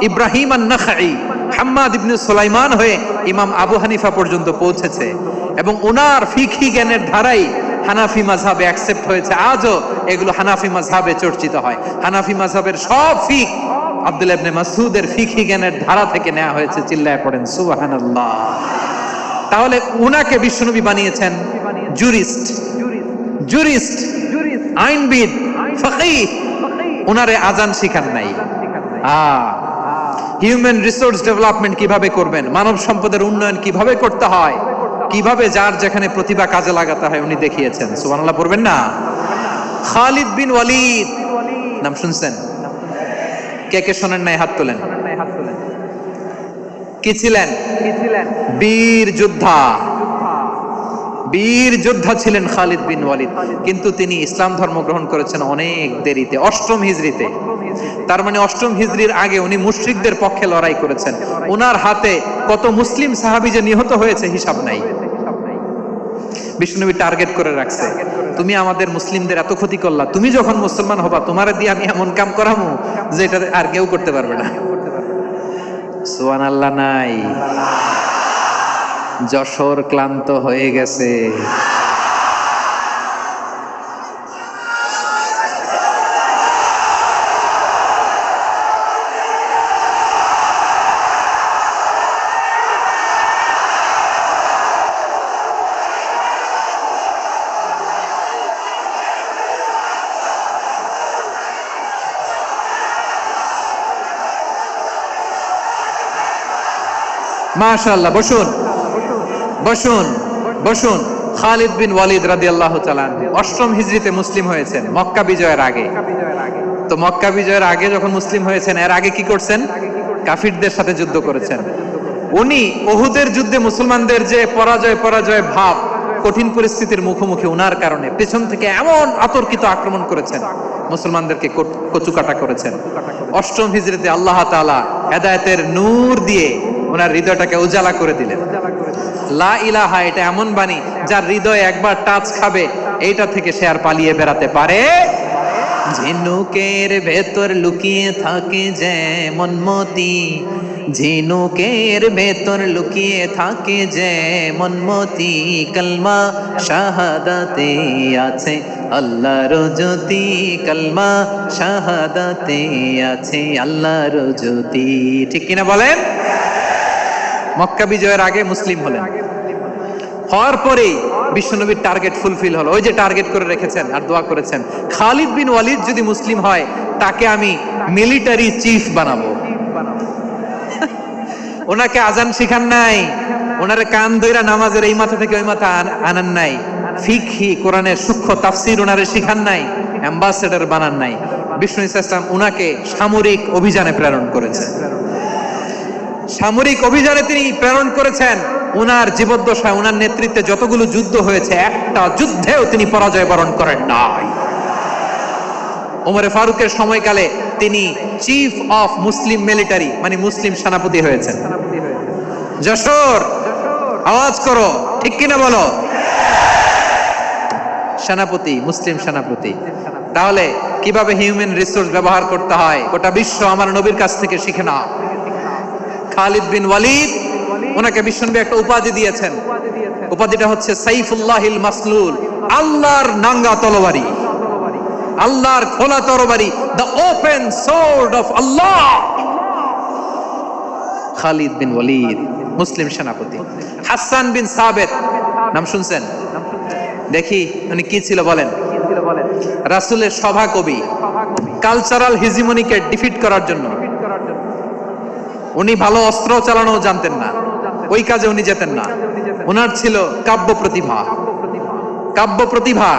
ইব্রাহিম আন-নাখাই, হাম্মাদ ইবনে সুলাইমান হয়ে ইমাম আবু হানিফা পর্যন্ত পৌঁছেছে। এবং ওনার ফিকহি জ্ঞানের ধারাই হানাফি মাযহাবে অ্যাকসেপ্ট হয়েছে। আজও এগুলো হানাফি মাযহাবে চর্চিত হয়। হানাফি মাযহাবের সব ফিক আব্দুল্লাহ ইবনে মাসউদের ফিকহি জ্ঞানের ধারা থেকে নেওয়া হয়েছে। চিল্লায় পড়েন সুবহানাল্লাহ। তাহলে উনাকে বিশ্বনবী বানিয়েছেন জুরিস্ট, জুরিস্ট, আইনবিদ, ফাকিহ। উনারে আজান শিখান নাই। হিউম্যান রিসোর্স ডেভেলপমেন্ট কিভাবে করবেন, মানব সম্পদের উন্নয়ন কিভাবে করতে হয়, কিভাবে যার যেখানে প্রতিভা কাজে লাগাতে হয় উনি দেখিয়েছেন। সুবহানাল্লাহ পড়বেন না? খালিদ বিন ওয়ালিদ নাম শুনছেন? কে কে শোনেন নাই হাত তোলেন। কি ছিলেন? বীর যোদ্ধা। বীর যোদ্ধা ছিলেন খালিদ বিন ওয়ালিদ। কিন্তু তিনি ইসলাম ধর্ম গ্রহণ করেছেন অনেক দেরিতে, 8ম হিজরিতে। তার মানে 8ম হিজরির আগে উনি মুশরিকদের পক্ষে লড়াই করেছেন। ওনার হাতে কত মুসলিম সাহাবী যে নিহত হয়েছে হিসাব নাই। বিষ্ণুনবী টার্গেট করে রাখছে, তুমি আমাদের মুসলিমদের এত ক্ষতি করলা, তুমি যখন মুসলমান হবা তোমারে দিয়ে আমি এমন কাম করামু যে এটা আর কেউ করতে পারবে না। সুবহানাল্লাহ নাই? যশোর ক্লান্ত হয়ে গেছে। মাশাআল্লাহ। বসুন বসুন বসুন। খালিদ বিন ওয়ালিদ রাদিয়াল্লাহু তাআলা 8ম হিজরিতে মুসলিম হয়েছেন, মক্কা বিজয়ের আগে। তো মক্কা বিজয়ের আগে যখন মুসলিম হয়েছেন, এর আগে কি করছেন? কাফিরদের সাথে যুদ্ধ করেছেন। উনি উহুদের যুদ্ধে মুসলমানদের যে পরাজয় ভাব, কঠিন পরিস্থিতির মুখোমুখি উনার কারণে পেছন থেকে এমন আতর্কিত আক্রমণ করেছেন, মুসলমানদেরকে কচুকাটা করেছেন। 8ম হিজরিতে আল্লাহ তাআলা হেদায়েতের নূর দিয়ে ওনার হৃদয়টাকে উজালা করে দিলেন। লা ইলাহা, এটা এমন বাণী যার হৃদয় একবার টাচ খাবে, এইটা থেকে সে আর পালিয়ে বেড়াতে পারে। ঝিনুকের ভেতর লুকিয়ে থাকে যেমন মতি, ঝিনুকের ভেতর লুকিয়ে থাকে যেমন মতি, কলমা শাহাদাতে আছে আল্লাহর জ্যোতি, কলমা শাহাদাতে আছে আল্লাহর জ্যোতি। ঠিক কিনা বলেন? মক্কা বিজয়ের আগে মুসলিম হলেন, হওয়ার পরে বিশ্বনবীর টার্গেট ফুলফিল হলো। ওই যে টার্গেট করে রেখেছেন আর দোয়া করেছেন, খালিদ বিন ওয়ালিদ যদি মুসলিম হয় তাকে আমি মিলিটারি চিফ বানাবো। ওনাকে আজান শিখান নাই, ওনারে কান ধইরা নামাজের এই মাথা থেকে ওই মাথা আনান নাই, ফিকহি কোরআনের সূক্ষ্ম তাফসীর ওনারে শিখান নাই, অ্যাম্বাসেডর বানান নাই। বিষ্ণু ইসলাম উনাকে সামরিক অভিযানে প্রেরণ করেছেন। সামরিক অভিযানে তিনি প্রেরণ করেছেন। উনার জীবদ্দশায় উনার নেতৃত্বে যতগুলো যুদ্ধ হয়েছে, একটা যুদ্ধেও তিনি পরাজয় বরণ করেন নাই। ওমর ফারুকের সময়কালে তিনি চিফ অফ মুসলিম মিলিটারি, মানে মুসলিম সেনাপতি হয়েছেন। যশোর আওয়াজ করো, ঠিক কিনা বলো? সেনাপতি, মুসলিম সেনাপতি। তাহলে কিভাবে হিউম্যান রিসোর্স ব্যবহার করতে হয় গোটা বিশ্ব আমার নবীর কাছ থেকে শিখে নাও। খালিদ বিন ওয়ালিদ, ওনাকে বিশ্বনবী একটা উপাধি দিয়েছেন। উপাধিটা হচ্ছে সাইফুল্লাহিল মাসলুল, আল্লাহর নাঙ্গা তরবারি, আল্লাহর খোলা তরবারি, দ্য ওপেন সোর্ড অফ আল্লাহ। খালিদ বিন ওয়ালিদ মুসলিম সেনাপতি। হাসান বিন সাবেত নাম শুনছেন? দেখি উনি কি ছিল বলেন? রাসূলের সভা কবি। কালচারাল হিজিমনিকে ডিফিট করার জন্য উনি ভালো অস্ত্র চালানো জানতেন না, ওই কাজে উনি যেতেন না। ওনার ছিল কাব্য প্রতিভা। কাব্য প্রতিভা,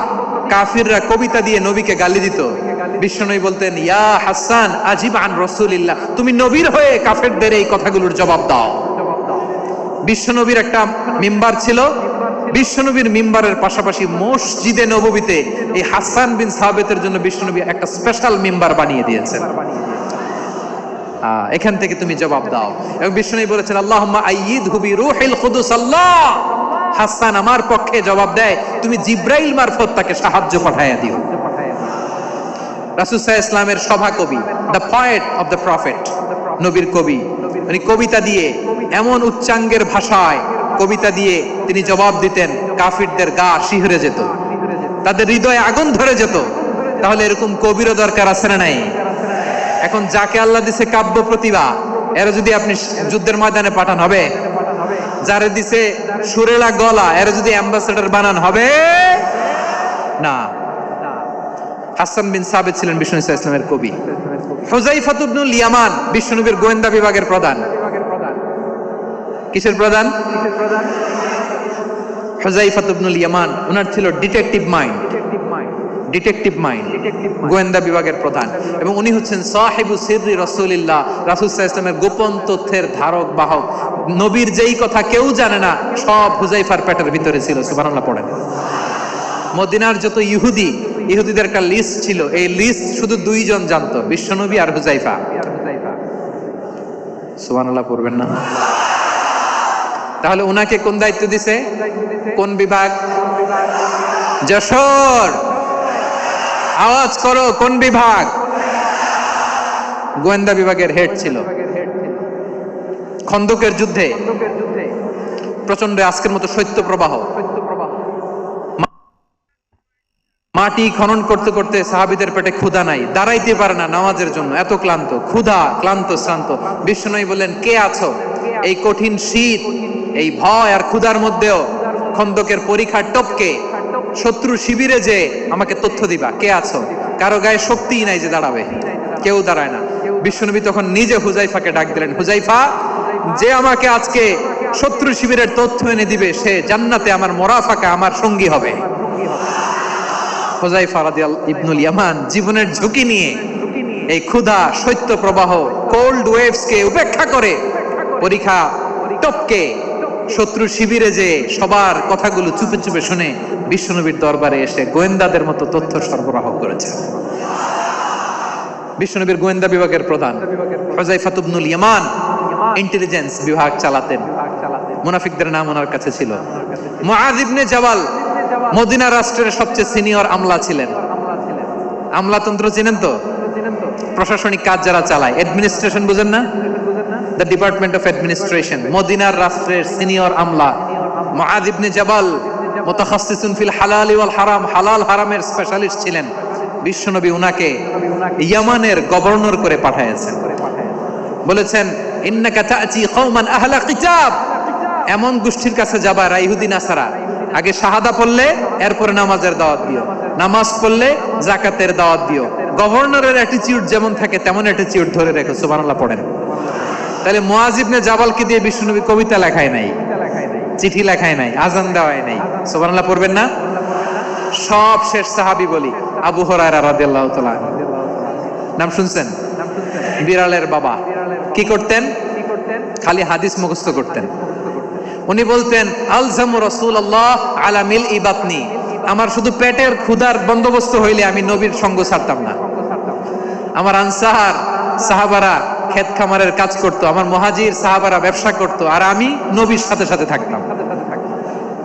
কাফিররা কবিতা দিয়ে নবীকে গালি দিত, বিশ্বনবী বলতেন, ইয়া হাসান আজিব আন রাসূলিল্লাহ, তুমি নবীর হয়ে কাফেরদের এই কথাগুলোর জবাব দাও। বিশ্বনবীর একটা মিম্বার ছিল, বিশ্বনবীর মিম্বারের পাশাপাশি মসজিদে নববীতে এই হাসান বিন সাবিতের জন্য বিশ্বনবী একটা স্পেশাল মিম্বার বানিয়ে দিয়েছেন। এখান থেকে তুমি জবাব দাও। এবং বিশ্বনবী বলেছেন, আল্লাহুম্মা আইয়িদহু বিরূহিল কুদুস, আল্লাহ হাসান আমার পক্ষে জবাব দেয়, তুমি জিব্রাইল মারফত তাকে সাহায্য পাঠাইয়া দিও। রাসূল সাল্লাল্লাহু আলাইহি ওয়াসাল্লামের সভা কবি, the poet of the prophet, নবীর কবি, মানে কবিতা দিয়ে এমন উচ্চাঙ্গের ভাষায় কবিতা দিয়ে তিনি জবাব দিতেন, কাফিরদের গা শিহরে যেত, তাদের হৃদয়ে আগুন ধরে যেত। তাহলে এরকম কবিরও দরকার আছে না নাই? এখন যাকে আল্লাহ দিছে কাব্য প্রতিভা, এরা যদি আপনি যুদ্ধের ময়দানে পাঠান হবে? যারে দিছে সুরেলা গলা, এরা যদি অ্যাম্বাসেডর বানান হবে না। হাসান বিন সাবিত ছিলেন বিষ্ণু ইসলামের কবি। হুযায়ফা ইবনুল ইয়ামান বিশ্বনবীর গোয়েন্দা বিভাগের প্রধান। কিসের প্রধান? হুযায়ফা ইবনুল ইয়ামান, ওনার ছিল ডিটেকটিভ মাইন্ড, গোয়েন্দা বিভাগের প্রধান। এবং উনি হচ্ছেন সাহিবু সিররি রাসূলিল্লাহ, রাসূল সাল্লাল্লাহু আলাইহি ওয়াসাল্লামের গোপন তথ্যের ধারক বাহক। নবীর যেই কথা কেউ জানে না, সব হুযায়ফার পেটের ভিতরে ছিল। সুবহানাল্লাহ পড়েন। মদিনার যত ইহুদিদের একটা লিস্ট ছিল, এই লিস্ট শুধু দুইজন জানতো, বিশ্বনবী আর হুযায়ফা। সুবহানাল্লাহ পড়বেন না? তাহলে ওনাকে কোন দায়িত্ব দিছে? কোন বিভাগ? যশোর, আওয়াজ করো, কোন বিভাগ? গোয়েন্দা বিভাগের হেড ছিল। খন্দকের যুদ্ধে প্রচন্ড আজকের মতো শৈত্য প্রবাহ, মাটি খনন করতে করতে সাহাবীদের পেটে ক্ষুধা নাই, দাঁড়াইতে পারে না নামাজের জন্য, এত ক্লান্ত, ক্ষুধা, ক্লান্ত, শ্রান্ত। বিশ্বনবী বললেন, কে আছো? এই কঠিন শীত, এই ভয় আর ক্ষুধার মধ্যেও খন্দকের পরীক্ষার টপকে শত্রু শিবিরে যে আমাকে তথ্য দিবা, কে আছো? কারো গায়ে শক্তিই নাই যে দাঁড়াবে, কেউ দাঁড়ায় না। বিশ্বনবী তখন নিজে হুযায়ফাকে ডাক দিলেন, হুযায়ফা, যে আমাকে আজকে শত্রু শিবিরের তথ্য এনে দিবে, সে জান্নাতে আমার মোরাফাকা, আমার সঙ্গী হবে। হুযায়ফা রাদিয়াল্লাহু ইবনুল ইয়ামান জীবনের ঝুঁকি নিয়ে এই ক্ষুধা, শৈত্য প্রবাহ, কোল্ড ওয়েভস কে উপেক্ষা করে পরীক্ষা টপকে শত্রু শিবিরে যে সবার কথাগুলো চুপে চুপে শুনে বিশ্বনবীর দরবারে এসে গোয়েন্দাদের মতো তথ্য সরবরাহ করেছে। বিশ্বনবীর গোয়েন্দা বিভাগের প্রধান হুযায়ফা ইবনুল ইয়ামান ইন্টেলিজেন্স বিভাগ চালাতেন। মুনাফিকদের নাম ওনার কাছে ছিল। মুআয ইবনে জাবাল মদিনা রাষ্ট্রের সবচেয়ে সিনিয়র আমলা ছিলেন। আমলাতন্ত্র চিনেন তো? প্রশাসনিক কাজ যারা চালায়, অ্যাডমিনিস্ট্রেশন বুঝেন না? দ্য ডিপার্টমেন্ট অফ অ্যাডমিনিস্ট্রেশন, মদিনার রাষ্ট্রের সিনিয়র আমলা মুআয ইবনে জাবাল মুতাখাসসিসুন ফিল হালাল ওয়াল হারাম, হালাল হারামের স্পেশালিস্ট ছিলেন। বিশ্বনবী উনাকে ইয়ামানের গভর্নর করে পাঠিয়েছেন। বলেছেন, ইন্নাকা তা'তি কওমান আহলা কিতাব, এমন গোষ্ঠীর কাছে যাবা যারা ইহুদি নাসারা, আগে শাহাদা পড়লে এরপরে নামাজের দাওয়াত দিও, নামাজ পড়লে যাকাতের দাওয়াত দিও। গভর্নরের অ্যাটিটিউড যেমন থাকে তেমন অ্যাটিটিউড ধরে রেখো। সুবহানাল্লাহ পড়েন। তাহলে মুআয ইবনে জাবালকে দিয়ে বিশ্বনবী কবিতা লেখায় নাই, চিঠি লেখায় নাই, আজান দেওয়ায় নাই। সুবহানাল্লাহ পড়বেন না? সব শেষ সাহাবী বলি আবু হুরায়রা রাদিয়াল্লাহু তাআলা, নাম শুনছেন? বিড়ালের বাবা। কি করতেন? খালি হাদিস মুখস্থ করতেন। উনি বলতেন, আলজামু রাসূলুল্লাহ আলা মিলই বাতনি, আমার শুধু পেটের ক্ষুধার বন্দোবস্ত হইলে আমি নবীর সঙ্গ ছাড়তাম না। আমার আনসার সাহাবারা ক্ষেত খামারের কাজ করত, আমার মুহাজির সাহাবারা ব্যবসা করত, আর আমি নবীর সাথে সাথে থাকতাম।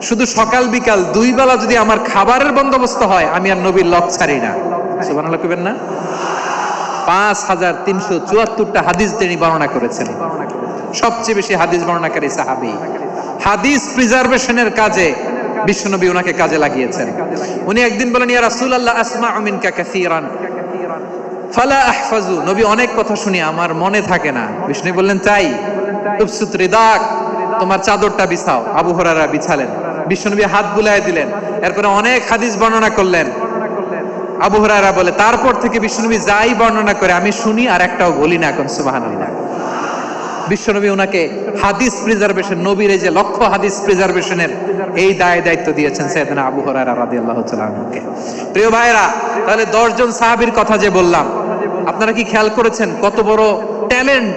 শুধু সকাল বিকাল দুই বেলা যদি আমার খাবারের বন্দোবস্ত হয়, আমি আর নবীর লক ছাড়ি না। সুবহানাল্লাহ কইবেন না? 5374টা হাদিস তিনি বর্ণনা করেছেন। সবচেয়ে বেশি হাদিস বর্ণনাকারী সাহাবী। হাদিস প্রিজার্ভেশনের কাজে বিশ্বনবী ওনাকে কাজে লাগিয়েছেন। উনি একদিন বলেন, ইয়া রাসূলুল্লাহ আসমাউ মিনকা কাসীরান ফালা আহফাজু, নবী অনেক কথা শুনি আমার মনে থাকে না। বিষ্ণু বললেন, তাই? উবসুত রিদাক, তোমার চাদরটা বিছাও। আবু হুরায়রা বিছালেন, বিশ্বনবী হাত বুলায় দিলেন, এরপরে অনেক হাদিস বর্ণনা করলেন। আবু হুরায়রা বলে, তারপর থেকে বিশ্বনবী যাই বর্ণনা করে আমি শুনি আর একটাও বলি না। এখন সুবহানাল্লাহ। বিশ্বনবী ওনাকে হাদিস প্রিজার্ভেশন, নবীর এই যে লক্ষ্য হাদিস প্রিজার্ভেশনের এই দায়িত্ব দিয়েছেন সাইয়েদনা আবু হুরায়রা রাদিয়াল্লাহু তাআলা আনহুকে। প্রিয় ভাইরা, তাহলে 10 জন সাহাবীর কথা যে বললাম, আপনারা কি খেয়াল করেছেন কত বড় ট্যালেন্ট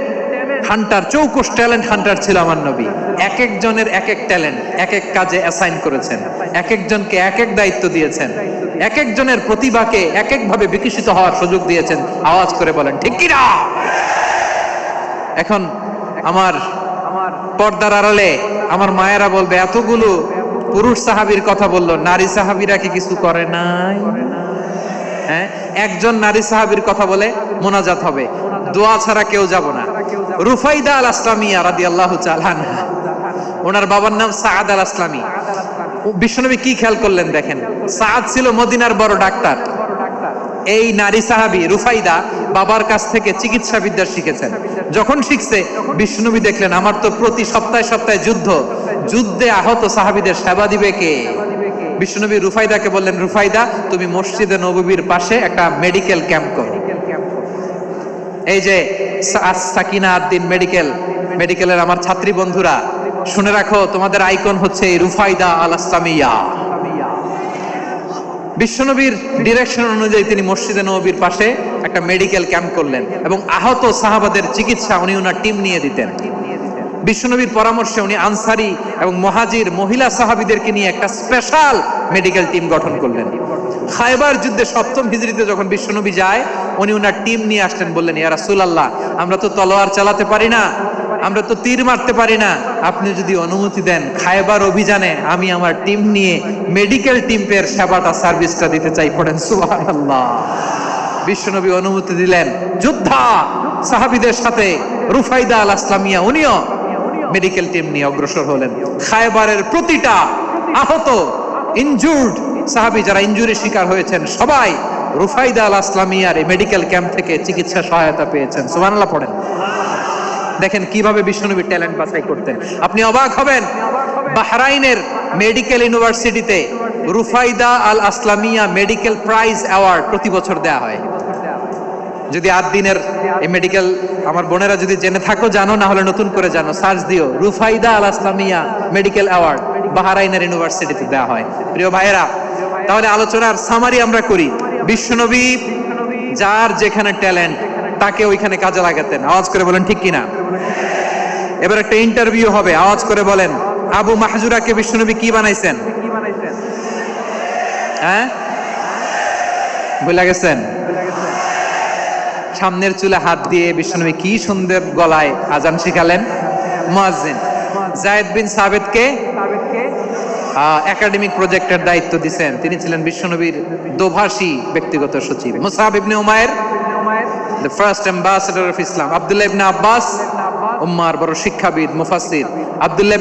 হান্টার, চৌকস ট্যালেন্ট হান্টার ছিল আমার নবী। এক একজনের এক এক ট্যালেন্ট, এক এক কাজে অ্যাসাইন করেছেন, এক একজনকে এক এক দায়িত্ব দিয়েছেন, এক একজনের প্রতিভাকে এক এক ভাবে বিকশিত হওয়ার সুযোগ দিয়েছেন। আওয়াজ করে বলেন ঠিক কি না? এখন আমার পর্দার আড়ালে আমার মায়েরা বলবে, এতগুলো পুরুষ সাহাবীর কথা বললো, নারী সাহাবীরা কি কিছু করে নাই? হ্যাঁ, একজন নারী সাহাবীর কথা বলে মোনাজাত হবে, দোয়া ছাড়া কেউ যাব না। রুফাইদা আল আসলামিয়া রাদিয়াল্লাহু তাআলা আনহা, ওনার বাবার নাম সাআদ আল আসলামি। বিশ্বনবী কি খেয়াল করলেন দেখেন, সাআদ ছিল মদিনার বড় ডাক্তার। এই নারী সাহাবী রুফাইদা বাবার কাছ থেকে চিকিৎসা বিদ্যা শিখেছেন। যখন শিখছে, বিশ্বনবী দেখলেন আমার তো প্রতি সপ্তাহে সপ্তাহে যুদ্ধে আহত সাহাবীদের সেবা দিবে কে? বিশ্বনবী রুফাইদাকে বললেন, রুফাইদা তুমি মসজিদে নববীর পাশে একটা মেডিকেল ক্যাম্প করো। এই যে সাকিনা আদ্দিন মেডিকেলের আমার ছাত্রী বন্ধুরা, শুনে রাখো, তোমাদের আইকন হচ্ছে রুফাইদা আল আসলামিয়া। বিশ্বনবীর ডিরেকশন অনুযায়ী তিনি মসজিদে নববীর পাশে একটা মেডিকেল ক্যাম্প করলেন এবং আহত সাহাবাদের চিকিৎসা উনি ওনার টিম নিয়ে দিতেন। বিশ্বনবীর পরামর্শে উনি আনসারি এবং মুহাজির মহিলা সাহাবীদেরকে নিয়ে একটা স্পেশাল মেডিকেল টিম গঠন করলেন। খায়বার যুদ্ধে 7ম হিজরিতে যখন বিশ্বনবী যায়, উনি ওনার টিম নিয়ে আসলেন, বললেন, ইয়া রাসূলুল্লাহ, আমরা তো তলোয়ার চালাতে পারি না, আমরা তো তীর মারতে পারি না, আপনি যদি অনুমতি দেন খায়বার অভিযানে আমি আমার টিম নিয়ে মেডিকেল টিমের সেবাটা সার্ভিসটা দিতে চাই। পড়েন সুবহানাল্লাহ। বিশ্বনবী অনুমতি দিলেন, যোদ্ধা সাহাবীদের সাথে রুফাইদা আল আসলামিয়া উনিও মেডিকেল টিম নিয়ে অগ্রসর হলেন। খায়বারের প্রতিটা আহত ইনজুর্ড সাহাবী যারা ইনজুরি শিকার হয়েছেন, সবাই রুফাইদা আল আসলামিয়ার এই মেডিকেল ক্যাম্প থেকে চিকিৎসা সহায়তা পেয়েছেন। সুবহানাল্লাহ পড়েন। দেখেন কিভাবে বিশ্বনবী ট্যালেন্ট বাছাই করতেন, আপনি অবাক হবেন। বাহরাইনের মেডিকেল ইউনিভার্সিটিতে রুফাইদা আল আসলামিয়া মেডিকেল প্রাইজ অ্যাওয়ার্ড প্রতি বছর দেয়া হয়। যদি 8 দিনের এই মেডিকেল, আমার বোনেরা যদি জেনে থাকো জানো, না হলে নতুন করে জানো, সার্চ দিও, রুফাইদা আল আসলামিয়া মেডিকেল অ্যাওয়ার্ড বাহরাইনের ইউনিভার্সিটিতে দেয়া হয়। প্রিয় ভাইয়েরা, তাহলে আলোচনার সামারি আমরা করি। বিশ্বনবী যার যেখানে ট্যালেন্ট তাকে ওইখানে কাজে লাগাতেন। আওয়াজ করে বলেন ঠিক কিনা? এবার একটা ইন্টারভিউ হবে, আওয়াজ করে বলেন, আবু মাহজুরাকে বিশ্বনবী কি বানাইছেন? হ্যাঁ, ভুলে গেছেন? সামনের চুলে হাত দিয়ে বিশ্বনবী কি সুন্দর গলায় আজান শিখালেন। মুয়াজ্জিন। যায়েদ বিন সাবিতকে একাডেমিক প্রজেক্টের দায়িত্ব দিয়েছেন, তিনি ছিলেন বিশ্বনবীর দোভাষী ব্যক্তিগত সচিব। মুসআব ইবনে Umair, the first ambassador of Islam. Abdullah ইবনে আব্বাস, উম্মার বড় শিক্ষাবিদ মুফাসসির। আব্দুল্লাহ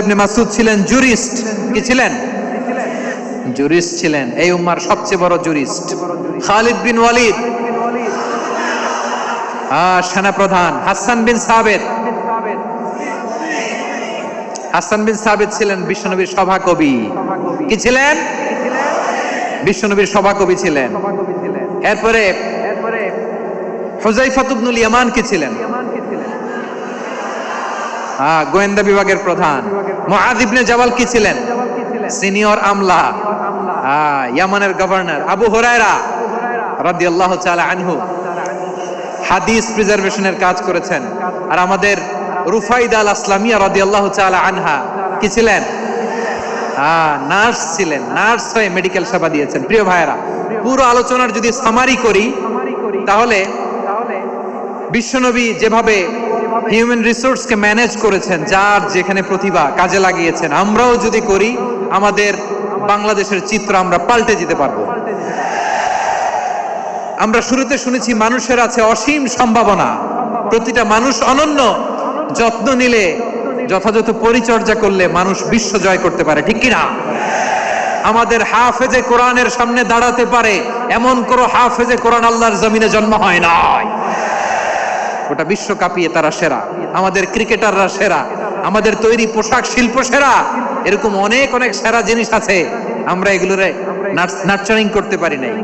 ইবনে মাসউদ ছিলেন জুরিস্ট। কি ছিলেন? জুরিস্ট ছিলেন, এই উম্মার সবচেয়ে বড় জুরিস্ট। খালিদ বিন ওয়ালিদ, সেনাপ্রধান। হাসান বিন সাবিত ছিলেন বিশ্বনবীর সভাকবি। কি ছিলেন? বিশ্বনবীর সভাকবি ছিলেন। এরপরে হুযায়ফা ইবনুল ইয়ামান কি ছিলেন? গোয়েন্দা বিভাগের প্রধান। মুআয ইবনে জাবাল কি ছিলেন? সিনিয়র আমলা, ইয়ামানের গভর্নর। আবু হুরায়রা রাদিয়াল্লাহু তাআলা আনহু হাদিস প্রিজার্ভেশনের কাজ করেছেন। আর আমাদের রুফাইদা আল আসলামিয়া রাদিয়াল্লাহু তাআলা আনহা কি ছিলেন? নার্স ছিলেন, নার্স হয়ে মেডিকেল সেবা দিয়েছেন। প্রিয় ভাইয়েরা, পুরো আলোচনার যদি সামারি করি, তাহলে বিশ্বনবী যেভাবে হিউম্যান রিসোর্সকে ম্যানেজ করেছেন, যার যেখানে প্রতিভা কাজে লাগিয়েছেন, আমরাও যদি করি, আমাদের বাংলাদেশের চিত্র আমরা পাল্টে যেতে পারবো। আমরা শুরুতে শুনেছি মানুষের আছে অসীম সম্ভাবনা, প্রতিটা মানুষ অনন্য, যত্ন নিলে, যথাযথ পরিচর্যা করলে মানুষ বিশ্ব জয় করতে পারে। ঠিক কিনা? আমাদের হাফেজে কোরআনের সামনে দাঁড়াতে পারে এমন কোন হাফেজে কোরআন আল্লাহর জমিনে জন্ম হয় নাই। গোটা বিশ্ব কাঁপিয়ে তারা সেরা, আমাদের ক্রিকেটাররা সেরা, আমাদের তৈরি পোশাক শিল্প সেরা। এরকম অনেক অনেক সেরা জিনিস আছে, আমরা এগুলোরে নার্চারিং করতে পারি নাই।